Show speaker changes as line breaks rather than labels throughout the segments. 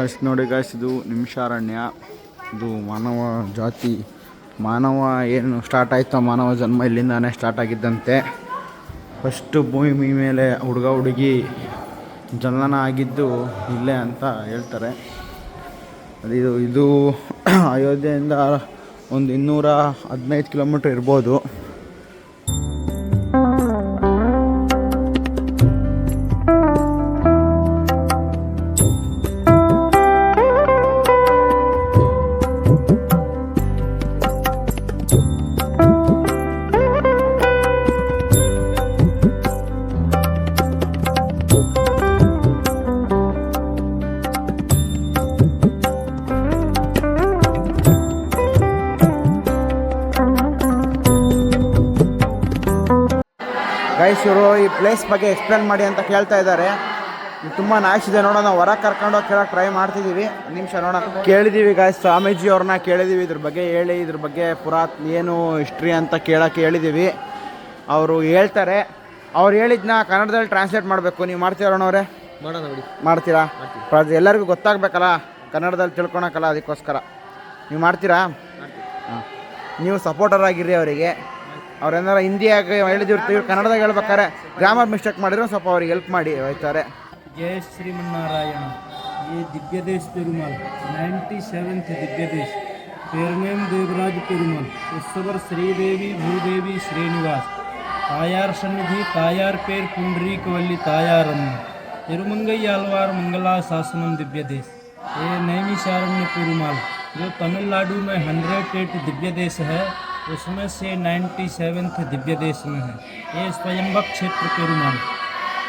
ಅಷ್ಟು ನೋಡಿ ಗಾಯ್ಸ್, ಇದು ನಿಮಿಷಾರಣ್ಯ. ಇದು ಮಾನವ ಜಾತಿ, ಮಾನವ ಏನು ಸ್ಟಾರ್ಟ್ ಆಯಿತೋ, ಮಾನವ ಜನ್ಮ ಇಲ್ಲಿಂದಾನೇ ಸ್ಟಾರ್ಟ್ ಆಗಿದ್ದಂತೆ. ಫಸ್ಟು ಭೂಮಿ ಮೇಲೆ ಹುಡುಗ ಹುಡುಗಿ ಜನನ ಆಗಿದ್ದು ಇಲ್ಲೇ ಅಂತ ಹೇಳ್ತಾರೆ. ಇದು ಅಯೋಧ್ಯೆಯಿಂದ ಒಂದು 215 ಕಿಲೋಮೀಟ್ರ್ ಇರ್ಬೋದು. ಗೈಸ್, ಇವರು ಈ ಪ್ಲೇಸ್ ಬಗ್ಗೆ ಎಕ್ಸ್ಪ್ಲೇನ್ ಮಾಡಿ ಅಂತ ಕೇಳ್ತಾ ಇದ್ದಾರೆ. ತುಂಬ ನಾಯ್ಸ್ ಇದೆ, ನೋಡೋಣ. ಹೊರಗೆ ಕರ್ಕೊಂಡೋಗಿ ಕೇಳೋಕೆ ಟ್ರೈ ಮಾಡ್ತಿದ್ದೀವಿ. ನಿಮಿಷ ನೋಡೋಣ. ಕೇಳಿದ್ದೀವಿ ಗಾಯ್ಸ್, ಸ್ವಾಮೀಜಿ ಅವ್ರನ್ನ ಕೇಳಿದ್ದೀವಿ, ಇದ್ರ ಬಗ್ಗೆ ಹೇಳಿ, ಇದ್ರ ಬಗ್ಗೆ ಏನು ಹಿಸ್ಟ್ರಿ ಅಂತ ಕೇಳೋಕ್ಕೆ ಹೇಳಿದ್ದೀವಿ. ಅವರು ಹೇಳ್ತಾರೆ. ಅವ್ರು ಹೇಳಿದ್ನ ಕನ್ನಡದಲ್ಲಿ ಟ್ರಾನ್ಸ್ಲೇಟ್ ಮಾಡಬೇಕು. ನೀವು ಮಾಡ್ತೀರಾ ಅವರೇ?
ಮಾಡೋಣ ಬಿಡಿ.
ಮಾಡ್ತೀರಾ? ಎಲ್ಲರಿಗೂ ಗೊತ್ತಾಗಬೇಕಲ್ಲ, ಕನ್ನಡದಲ್ಲಿ ತಿಳ್ಕೊಳಕ್ಕಲ್ಲ, ಅದಕ್ಕೋಸ್ಕರ ನೀವು ಮಾಡ್ತೀರಾ? ಹಾಂ, ನೀವು ಸಪೋರ್ಟರ್ ಆಗಿರ್ರಿ ಅವರಿಗೆ. ಅವ್ರೇನಾರ ಹಿಂದಿಯಾಗಿ ಹೇಳಿದಿರ್ತೀವಿ, ಕನ್ನಡದಾಗ ಹೇಳ್ಬೇಕಾರೆ ಗ್ರಾಮರ್ ಮಿಸ್ಟೇಕ್ ಮಾಡಿದ್ರೆ ಸ್ವಲ್ಪ ಅವ್ರಿಗೆ ಹೆಲ್ಪ್ ಮಾಡಿ ಹೋಯ್ತಾರೆ.
जय श्रीमन्नारायण। ये दिव्य देश पेरुमाल 97th दिव्य देश पेरनेम देवराज पेरुमाल उत्सवर श्रीदेवी भूदेवी श्रीनिवास तायार सन्निधि तायार पेर पुंडरीकवल्ली तायारम्म तिरुमंगई आलवार मंगला शासनम दिव्य देश। ये नैमिषारण्य पेरुमाल जो तमिलनाडु में 108 दिव्य देश है, उसमें से 97th दिव्य देश में है। ये स्वयंभक क्षेत्र पेरुमाल।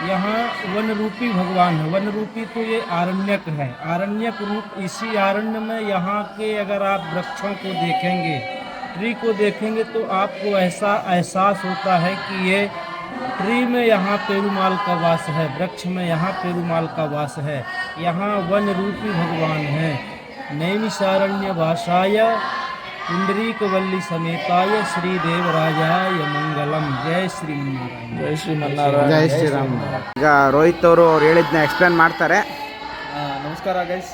यहाँ वन रूपी भगवान है। वन रूपी तो ये आरण्यक है, आरण्यक रूप। इसी आरण्य में यहाँ के अगर आप वृक्षों को देखेंगे, ट्री को देखेंगे, तो आपको ऐसा एहसास होता है कि ये ट्री में यहाँ पेरुमाल का वास है, वृक्ष में यहाँ पेरुमाल का वास है। यहाँ वन रूपी भगवान है। नैमिषारण्य भाषाय पुंडरीकवल्ली समेताय श्री देवराजाय मंगलम। जय श्रीमन्नारायण।
ಜೈ ಶ್ರೀಮನ್ನಾರಾಯಣ.
ಜೈ ಶ್ರೀರಾಮ್. ಈಗ ರೋಹಿತ್ ಅವರು ಹೇಳಿದ್ನ ಎಕ್ಸ್ಪ್ಲೇನ್ ಮಾಡ್ತಾರೆ.
ನಮಸ್ಕಾರ ಗೈಸ್.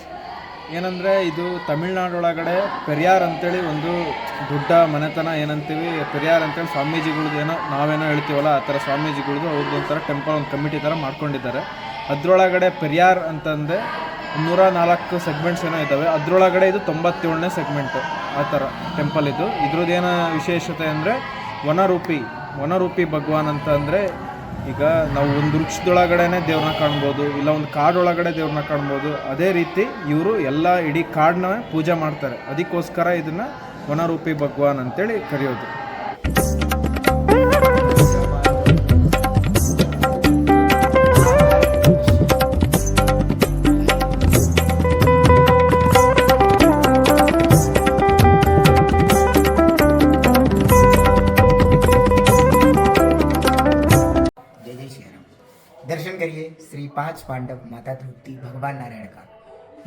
ಏನಂದರೆ, ಇದು ತಮಿಳ್ನಾಡೊಳಗಡೆ ಪೆರಿಯಾರ್ ಅಂತೇಳಿ ಒಂದು ದೊಡ್ಡ ಮನೆತನ ಏನಂತೀವಿ, ಪೆರಿಯಾರ್ ಅಂತೇಳಿ ಸ್ವಾಮೀಜಿಗಳ್ದು ಏನೋ ನಾವೇನೋ ಹೇಳ್ತೀವಲ್ಲ, ಆ ಥರ ಸ್ವಾಮೀಜಿಗಳ್ದು ಅವ್ರದ್ದು ಒಂಥರ ಟೆಂಪಲ್, ಒಂದು ಕಮಿಟಿ ಥರ ಮಾಡ್ಕೊಂಡಿದ್ದಾರೆ. ಅದರೊಳಗಡೆ ಪೆರಿಯಾರ್ ಅಂತಂದರೆ 104 ಸೆಗ್ಮೆಂಟ್ಸ್ ಏನೋ ಇದ್ದಾವೆ. ಅದರೊಳಗಡೆ ಇದು 97ನೇ ಸೆಗ್ಮೆಂಟು ಆ ಥರ ಟೆಂಪಲ್ ಇದು. ಇದ್ರದ್ದೇನೋ ವಿಶೇಷತೆ ಅಂದರೆ ವನರೂಪಿ ಭಗವಾನ್ ಅಂತ. ಅಂದರೆ ಈಗ ನಾವು ಒಂದು ವೃಕ್ಷದೊಳಗಡೆನೇ ದೇವ್ರನ್ನ ಕಾಣ್ಬೋದು, ಇಲ್ಲ ಒಂದು ಕಾಡೊಳಗಡೆ ದೇವ್ರನ್ನ ಕಾಣ್ಬೋದು. ಅದೇ ರೀತಿ ಇವರು ಎಲ್ಲ ಇಡೀ ಕಾಡನ್ನ ಪೂಜೆ ಮಾಡ್ತಾರೆ. ಅದಕ್ಕೋಸ್ಕರ ಇದನ್ನು ವನರೂಪಿ ಭಗವಾನ್ ಅಂತೇಳಿ ಕರೆಯೋದು.
दर्शन करिए श्री 5 पांडव माता द्रौपदी भगवान नारायण का।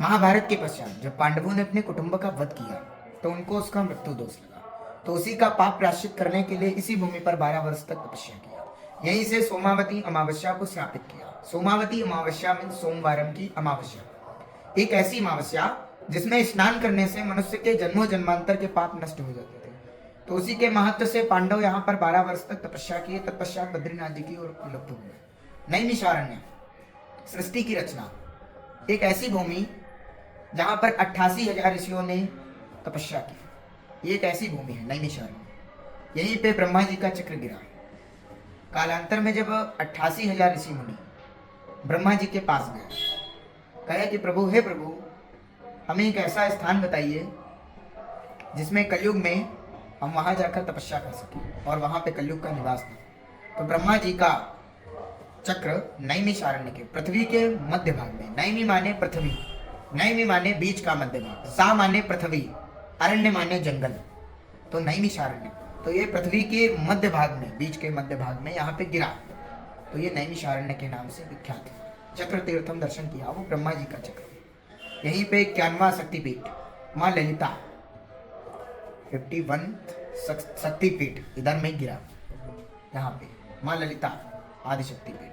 महाभारत के पश्चात जब पांडवों ने अपने कुटुंब का वध किया तो उनको उसका मृत्यु दोष लगा। तो उसी का पाप प्रायश्चित करने के लिए इसी भूमि पर 12 वर्ष तक तपस्या किया। यहीं से सोमावती अमावस्या को स्थापित किया। सोमावती अमावस्या में सोमवारम की अमावस्या, एक ऐसी अमावस्या जिसमें स्नान करने से मनुष्य के जन्मों जन्मांतर के पाप नष्ट हो जाते थे। तो उसी के महत्व से पांडव यहाँ पर 12 वर्ष तक तपस्या किए। तपस्या बद्रीनाथ जी की ओर विलुप्त हो गए। नैमिषारण्य सृष्टि की रचना, एक ऐसी भूमि जहाँ पर 88,000 ऋषियों ने तपस्या की। ये एक ऐसी भूमि है नैमिषारण्य। यहीं पे ब्रह्मा जी का चक्र गिरा। कालांतर में जब 88,000 ऋषि मुनि ब्रह्मा जी के पास गए, कहे कि प्रभु, हे प्रभु, हमें एक ऐसा स्थान बताइए जिसमें कलयुग में हम वहाँ जाकर तपस्या कर सकें और वहाँ पे कलयुग का निवास था। तो ब्रह्मा जी का चक्र नैमिषारण्य के पृथ्वी के मध्य भाग में, नैमी माने पृथ्वी, नैमी माने बीच का मध्य भाग, सा माने पृथ्वी, अरण्य माने जंगल, तो नैमिषारण्य। तो ये पृथ्वी के मध्य भाग में, बीच के मध्य भाग में यहाँ पे गिरा, तो ये नैमिषारण्य के नाम से विख्यात है। चक्र तीर्थम दर्शन किया, वो ब्रह्मा जी का चक्र। यहीं पे 91वां शक्तिपीठ माँ ललिता, 51 शक्तिपीठ इधर में गिरा, यहाँ पे माँ ललिता आदिशक्ति पीठ।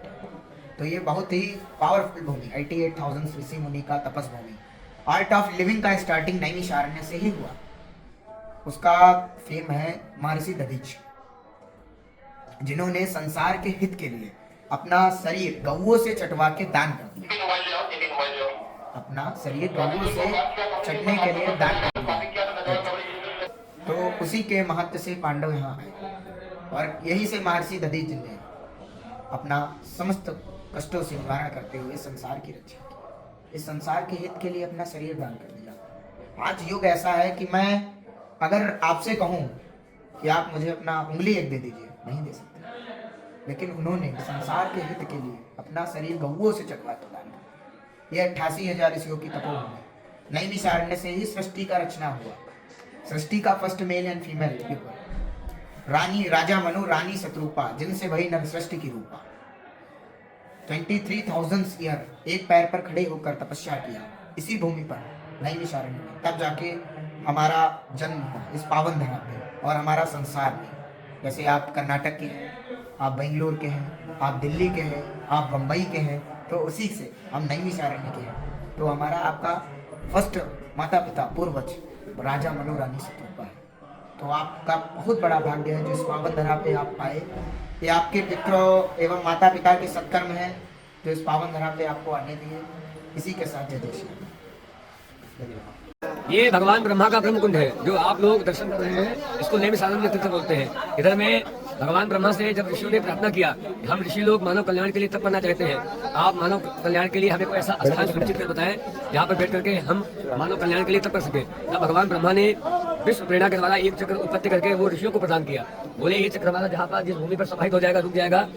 तो ये बहुत ही पावरफुल भूमि, 88,000 ऋषि मुनि का तपस भूमि। आर्ट ऑफ लिविंग का स्टार्टिंग नैमिषारण्य से ही हुआ। उसका फेम है महर्षि दधीच, जिन्होंने संसार के हित के लिए अपना शरीर गौओं से चटवा के दान कर दिया। अपना शरीर गौओं से चटने के लिए दान कर दिया। तो उसी के महत्व से पांडव यहाँ आए और यही से महर्षि दधीच ने अपना समस्त कष्टों से निवारण करते हुए संसार की रक्षा की। इस संसार के हित के लिए अपना शरीर दान कर दिया। आज युग ऐसा है कि मैं अगर आपसे कहूँ कि आप मुझे अपना उंगली एक दे दीजिए, नहीं दे सकते, लेकिन उन्होंने संसार के हित के लिए अपना शरीर गौओं से चटवा के दान कर। यह 88,000 ऋषियों की तपोभूमि नैमिषारण्य से ही सृष्टि का रचना हुआ। सृष्टि का फर्स्ट मेल एंड फीमेल रानी राजा मनु रानी शत्रुपा, जिनसे वही नर सृष्टि की रूपा 23,000 ईयर एक पैर पर खड़े होकर तपस्या किया इसी भूमि पर नैमिषारण्य में। तब जाके हमारा जन्म हुआ इस पावन धरा पे और हमारा संसार में। जैसे आप कर्नाटक के हैं, आप बेंगलोर के हैं, आप दिल्ली के हैं, आप बम्बई के हैं, तो उसी से हम नैमिषारण्य के हैं। तो हमारा आपका फर्स्ट माता पिता पूर्वज राजा मनु रानी शत्रुपा है। तो आपका बहुत बड़ा भाग्य है जो इस पावन धरा पे आप पाए। ये आपके पितरों एवं माता पिता के सत्कर्म है जो इस पावन धरा पे आपको आने दिए। इसी के साथ जय जय श्री राम। धन्यवाद।
ये भगवान ब्रह्मा का ब्रह्म कुंड है जो आप लोग दर्शन कर रहे हैं, इसको नैमिषारण्य तीर्थ बोलते हैं। इधर में भगवान ब्रह्मा से जब ऋषियों ने प्रार्थना किया, हम ऋषि लोग मानव कल्याण के लिए तप करना चाहते हैं, आप मानव कल्याण के लिए हमें कोई ऐसा स्थान सुनिश्चित कर बताएं जहाँ पर बैठ करके हम मानव कल्याण के लिए तप कर सके। तब भगवान ब्रह्मा ने विश्व प्रेरणा के द्वारा एक चक्र उत्पत्ति करके वो ऋषियों को प्रदान किया। बोले ये चक्र हमारा जहाँ पर जिस भूमि पर समाहित हो जाएगा, रुक जाएगा,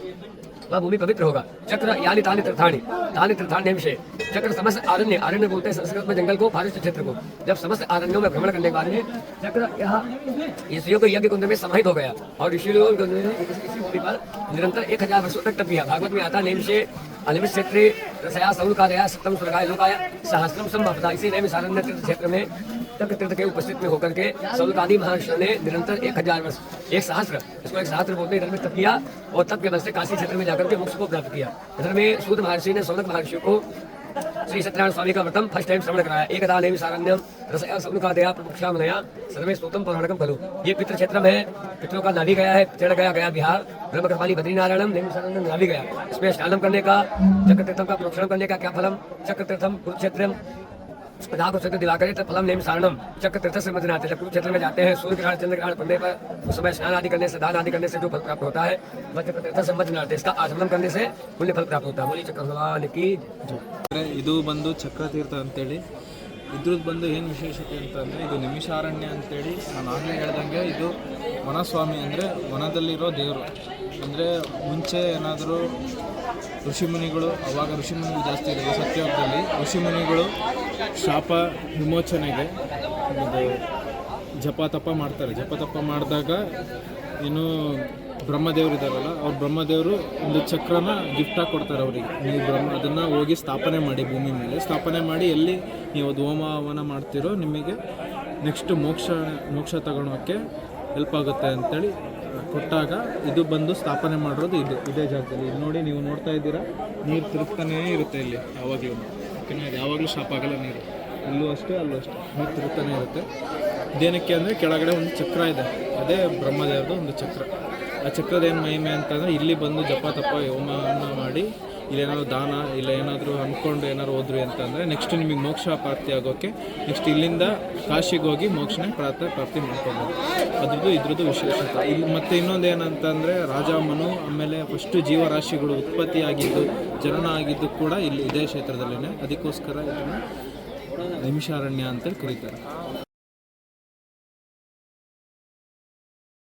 वह भूमि पवित्र होगा। चक्र यानी तानि तीर्थानि विषय चक्र समस्त आरण्य, आरण्य बोलते हैं संस्कृत में जंगल को, फारेस्ट क्षेत्र को। जब समस्त आरण्यों में भ्रमण करने के बाद में चक्र यहाँ ऋषियों के यज्ञ कुंड में समाहित हो गया और ऋषियों ने इसी भूमि पर निरंतर 1000 वर्षों तक तप किया। भागवत में आता नेम से अलिमित क्षेत्रे रसया सौलकादया सप्तम स्वर्गाय लोकाय सहस्त्रम संभवता। इसी नैमिषारण्य तीर्थ क्षेत्र में चक्र तीर्थ के उपस्थित में होकर के सौलकादि महर्षियों ने निरंतर 1000 वर्ष, 1 सहस्त्र, इसको 1 सहस्त्र बोलते इधर में तप किया और तप के बल से काशी क्षेत्र में जाकर के मोक्ष को प्राप्त किया। इधर में सूत महर्षि ने सौनक महर्षि को श्री सत्यनारायण स्वामी का व्रतम फर्स्ट टाइम श्रवण कराया। एकदा नैमिषारण्यम रसया सौनकादया प्रमुक्षामनया सर्वे स्तोत्रम पौराणिकम खलु। ये पितृ क्षेत्र में पितरों का नाभि गया है, चढ़ गया बिहार ब्रह्मकपाली बद्रीनारायणम नैमिषारण्यम नाभि गया। इसमें स्नानम करने का, चक्र तीर्थम का प्रोक्षण करने का क्या फलम? चक्र तीर्थम कुरुक्षेत्रम कुरुक्षेत्र दिवाकर फलम नैमिषारण्यम। चक्र तीर्थ से मध्य आते, जब कुरुक्षेत्र में जाते हैं सूर्य ग्रहण चंद्र ग्रहण पड़ने पर उस समय स्नान आदि करने से, दान आदि करने से जो फल प्राप्त होता है वह चक्र तीर्थ से मध्य आते, इसका आचमन करने से पुण्य फल प्राप्त होता है। बोली चक्र भगवान की जय।
ಇದು ಬಂದು ಚಕ್ರತೀರ್ಥ ಅಂತೇಳಿ, ಇದ್ರದ್ದು ಬಂದು ಏನು ವಿಶೇಷತೆ ಅಂತಂದರೆ ಇದು ನಿಮಿಷಾರಣ್ಯ ಅಂತೇಳಿ ನಾನು ಆಗಲೇ ಹೇಳ್ದಂಗೆ ಇದು ವನಸ್ವಾಮಿ ಅಂದರೆ ವನದಲ್ಲಿರೋ ದೇವರು. ಅಂದರೆ ಮುಂಚೆ ಏನಾದರೂ ಋಷಿಮುನಿಗಳು, ಅವಾಗ ಋಷಿಮುನಿಗಳು ಜಾಸ್ತಿ ಇರೋದು ಸತ್ಯಯುಗದಲ್ಲಿ, ಋಷಿಮುನಿಗಳು ಶಾಪ ವಿಮೋಚನೆಗೆ ಜಪ ತಪ ಮಾಡ್ತಾರೆ. ಜಪ ತಪ ಮಾಡಿದಾಗ ಏನು ಬ್ರಹ್ಮದೇವರು ಇದ್ದಾರಲ್ಲ, ಅವ್ರು ಬ್ರಹ್ಮದೇವರು ಒಂದು ಚಕ್ರನ ಗಿಫ್ಟಾಗಿ ಕೊಡ್ತಾರೆ ಅವರಿಗೆ. ನೀವು ಅದನ್ನು ಹೋಗಿ ಸ್ಥಾಪನೆ ಮಾಡಿ, ಭೂಮಿ ಮೇಲೆ ಸ್ಥಾಪನೆ ಮಾಡಿ, ಎಲ್ಲಿ ನೀವು ಅದು ಹೋಮ ಹವನ ಮಾಡ್ತಿರೋ ನಿಮಗೆ ನೆಕ್ಸ್ಟ್ ಮೋಕ್ಷ ತಗೊಳೋಕ್ಕೆ ಹೆಲ್ಪ್ ಆಗುತ್ತೆ ಅಂತೇಳಿ ಕೊಟ್ಟಾಗ ಇದು ಬಂದು ಸ್ಥಾಪನೆ ಮಾಡಿರೋದು ಇದೇ ಜಾಗದಲ್ಲಿ. ಇದು ನೋಡಿ, ನೀವು ನೋಡ್ತಾ ಇದ್ದೀರಾ, ನೀರು ತಿರುಗ್ತಾನೇ ಇರುತ್ತೆ ಇಲ್ಲಿ ಯಾವಾಗಲೂ. ಓಕೆನಾ, ಇದು ಯಾವಾಗಲೂ ಶಾಪ್ ಆಗಲ್ಲ ನೀರು, ಇಲ್ಲೂ ಅಷ್ಟೇ ಅಲ್ಲೂ ಅಷ್ಟೇ ನೀರು ತಿರುಗ್ತಾನೆ ಇರುತ್ತೆ. ಇದೇನಕ್ಕೆ ಅಂದರೆ ಕೆಳಗಡೆ ಒಂದು ಚಕ್ರ ಇದೆ, ಅದೇ ಬ್ರಹ್ಮದೇವ್ರದ್ದು ಒಂದು ಚಕ್ರ. ಆ ಚಕ್ರದ ಏನು ಮಹಿಮೆ ಅಂತಂದರೆ ಇಲ್ಲಿ ಬಂದು ಜಪ ತಪ ಹೋಮವನ್ನು ಮಾಡಿ ಇಲ್ಲೇನಾದ್ರು ದಾನ ಇಲ್ಲ ಏನಾದರೂ ಅಂದ್ಕೊಂಡು ಏನಾದ್ರು ಹೋದ್ರಿ ಅಂತಂದರೆ ನೆಕ್ಸ್ಟ್ ನಿಮಗೆ ಮೋಕ್ಷ ಪ್ರಾಪ್ತಿ ಆಗೋಕ್ಕೆ ನೆಕ್ಸ್ಟ್ ಇಲ್ಲಿಂದ ಕಾಶಿಗೆ ಹೋಗಿ ಮೋಕ್ಷನೇ ಪ್ರಾಪ್ತಿ ಮಾಡ್ಕೊಬೋದು. ಇದ್ರದ್ದು ವಿಶೇಷತೆ. ಇಲ್ಲಿ ಮತ್ತು ಇನ್ನೊಂದು ಏನಂತಂದರೆ ರಾಜ ಮನು, ಆಮೇಲೆ ಫಸ್ಟು ಜೀವರಾಶಿಗಳು ಉತ್ಪತ್ತಿಯಾಗಿದ್ದು ಜನನ ಆಗಿದ್ದು ಕೂಡ ಇಲ್ಲಿ ಇದೇ ಕ್ಷೇತ್ರದಲ್ಲೇ. ಅದಕ್ಕೋಸ್ಕರ ಇದನ್ನು ನೈಮಿಷಾರಣ್ಯ ಅಂತೇಳಿ ಕರೀತಾರೆ.